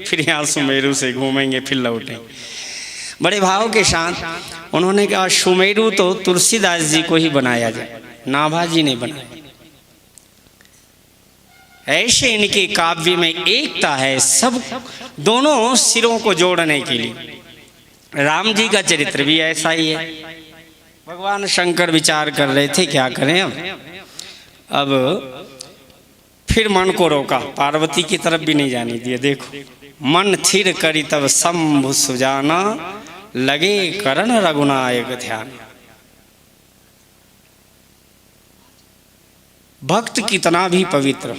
फिर यहाँ सुमेरु से घूमेंगे फिर लौटेंगे। बड़े भाव के साथ उन्होंने कहा सुमेरु तो तुलसीदास जी को ही बनाया जाए, नाभाजी ने बनाया। ऐसे इनके काव्य में एकता है, सब दोनों सिरों को जोड़ने के लिए। राम जी का चरित्र भी ऐसा ही है। भगवान शंकर विचार कर रहे थे क्या करें अब फिर मन को रोका, पार्वती की तरफ भी नहीं जाने दिए। देखो, मन थिर करी तब शंभु सुजाना, लगे करण रघुनायक ध्यान। भक्त कितना भी पवित्र,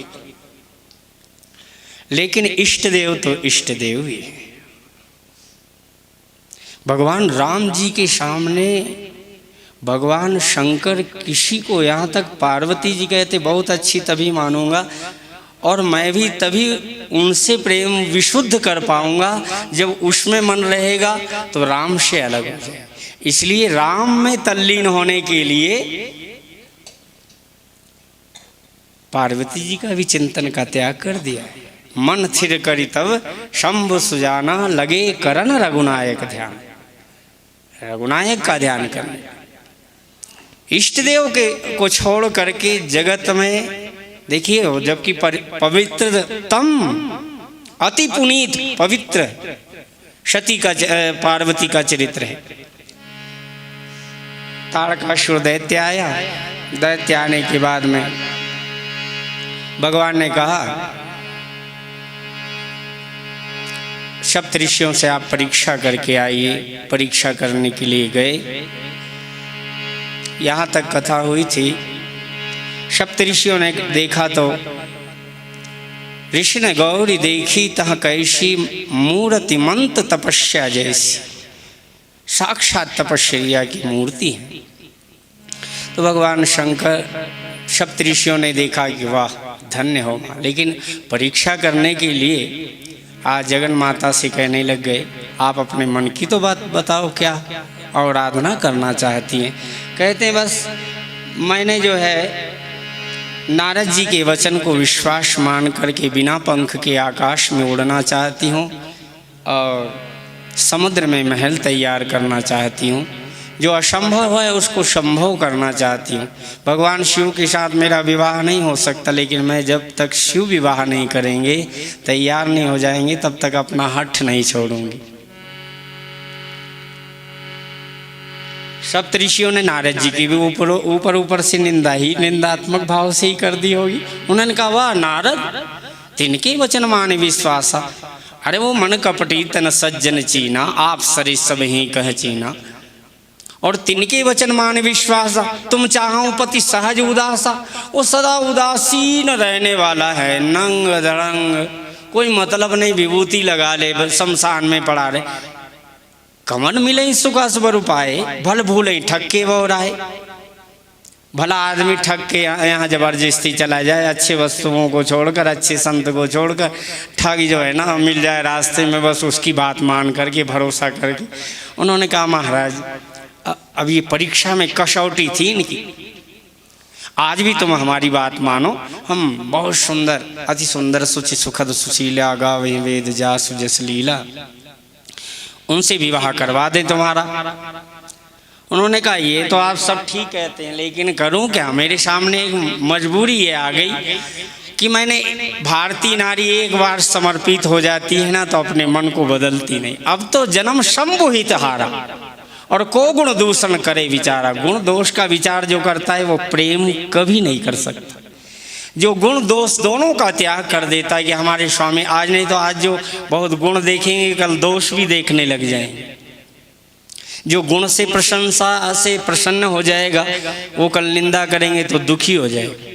लेकिन इष्ट देव तो इष्ट देव ही है। भगवान राम जी के सामने भगवान शंकर किसी को, यहाँ तक पार्वती जी कहते बहुत अच्छी तभी मानूंगा और मैं भी तभी उनसे प्रेम विशुद्ध कर पाऊंगा जब उसमें मन रहेगा तो राम से अलग हो जाए। इसलिए राम में तल्लीन होने के लिए पार्वती जी का भी चिंतन का त्याग कर दिया। मन थिर करी तब शंभु सुजाना, लगे करण रघुनायक ध्यान। रघुनायक का ध्यान करना, इष्ट देव के को छोड़ करके जगत में देखिए, जबकि पवित्र तम अति पुनीत पवित्र सती का पार्वती का चरित्र है। तारकासुर दैत्य आया, दैत्य आने के बाद में भगवान ने कहा सप्तऋषियों से आप परीक्षा करके आइए। परीक्षा करने के लिए गए, यहाँ तक कथा हुई थी। सप्तऋषियों ने देखा तो ऋषि ने गौरी देखी तह कैसी मूर्ति मंत तपस्या जैसी, साक्षात तपस्या की मूर्ति है। तो भगवान शंकर सप्तऋषियों ने देखा कि वाह धन्य हो मां, लेकिन परीक्षा करने के लिए आज जगन माता से कहने लग गए आप अपने मन की तो बात बताओ, क्या आराधना करना चाहती हैं। कहते हैं बस मैंने जो है नारद जी के वचन को विश्वास मान करके बिना पंख के आकाश में उड़ना चाहती हूँ और समुद्र में महल तैयार करना चाहती हूँ। जो असंभव है उसको संभव करना चाहती हूँ। भगवान शिव के साथ मेरा विवाह नहीं हो सकता, लेकिन मैं जब तक शिव विवाह नहीं करेंगे, तैयार नहीं हो जाएंगे, तब तक अपना हठ नहीं छोड़ूंगी। सप्तऋषियों ने नारद जी की भी ऊपर से निंदा ही निंदात्मक भाव से ही कर दी होगी। उन्होंने कहा वाह नारद, तिनके वचन माने विश्वासा। अरे वो मन कपटी तन सज्जन चीना, आप सरे सब ही कह चीना। और तिनके वचन मान विश्वासा, तुम चाहो पति सहज उदासा। वो सदा उदासीन रहने वाला है, नंग धड़ंग, कोई मतलब नहीं, विभूति लगा ले, शमशान में पड़ा रहे। कमन मिले सुखा स्वरूप आए, भल भूले ठक्के वो राय। भला आदमी ठग के यहाँ जबरदस्ती चला जाए, अच्छे वस्तुओं को छोड़कर, अच्छे संत को छोड़कर, ठग जो है ना मिल जाए रास्ते में, बस उसकी बात मान करके, भरोसा करके। उन्होंने कहा महाराज अब ये परीक्षा में कसौटी थी इनकी, आज भी तुम हमारी बात मानो। हम बहुत सुंदर, अति सुंदर, सुचि सुखद सुशीला, गावे वेद जा सुजस लीला, उनसे विवाह करवा दें तुम्हारा। उन्होंने कहा ये तो आप सब ठीक कहते हैं, लेकिन करूं क्या, मेरे सामने एक मजबूरी ये आ गई कि मैंने, भारतीय नारी एक बार समर्पित हो जाती है ना तो अपने मन को बदलती नहीं। अब तो जन्म शंभु ही हारा, और को गुण दूषण करे विचारा। गुण दोष का विचार जो करता है वो प्रेम कभी नहीं कर सकता। जो गुण दोष दोनों का त्याग कर देता है कि हमारे स्वामी, आज नहीं तो आज जो बहुत गुण देखेंगे कल दोष भी देखने लग जाएंगे। जो गुण से प्रशंसा से प्रसन्न हो जाएगा वो कल निंदा करेंगे तो दुखी हो जाएगा।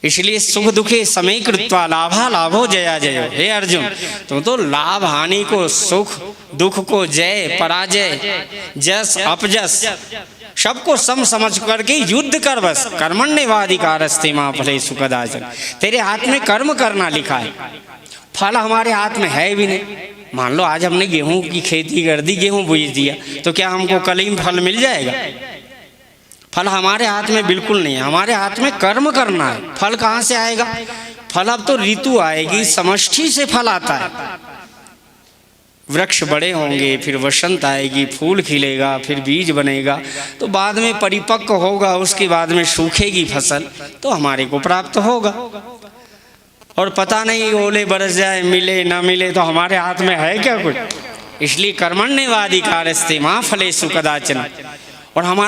इसलिए सुख दुखे समय कृत्वा लाभा लाभो जया जयो। हे अर्जुन, तुम तो लाभ हानि को, सुख दुख को, जय पराजय, जस अपजस, सबको सम समझ करके युद्ध कर, बस कर्मण्येवाधिकारस्ते मा फलेषु कदाचन। तेरे हाथ में कर्म करना लिखा है, फल हमारे हाथ में है भी नहीं। मान लो आज हमने गेहूं की खेती कर दी, गेहूं बीज दिया, तो क्या हमको कल ही फल मिल जाएगा? फल हमारे हाथ में बिल्कुल नहीं है, हमारे हाथ में कर्म करना है। फल कहाँ से आएगा? फल अब तो ऋतु आएगी, समष्टि से फल आता है। वृक्ष बड़े होंगे, फिर वसंत आएगी, फूल खिलेगा, फिर बीज बनेगा, तो बाद में परिपक्व होगा, उसके बाद में सूखेगी फसल, तो हमारे को प्राप्त होगा। और पता नहीं ओले बरस जाए, मिले ना मिले, तो हमारे हाथ में है क्या कुछ। इसलिए कर्मण्येवाधिकारस्ते मा फलेषु कदाचन। और हमारा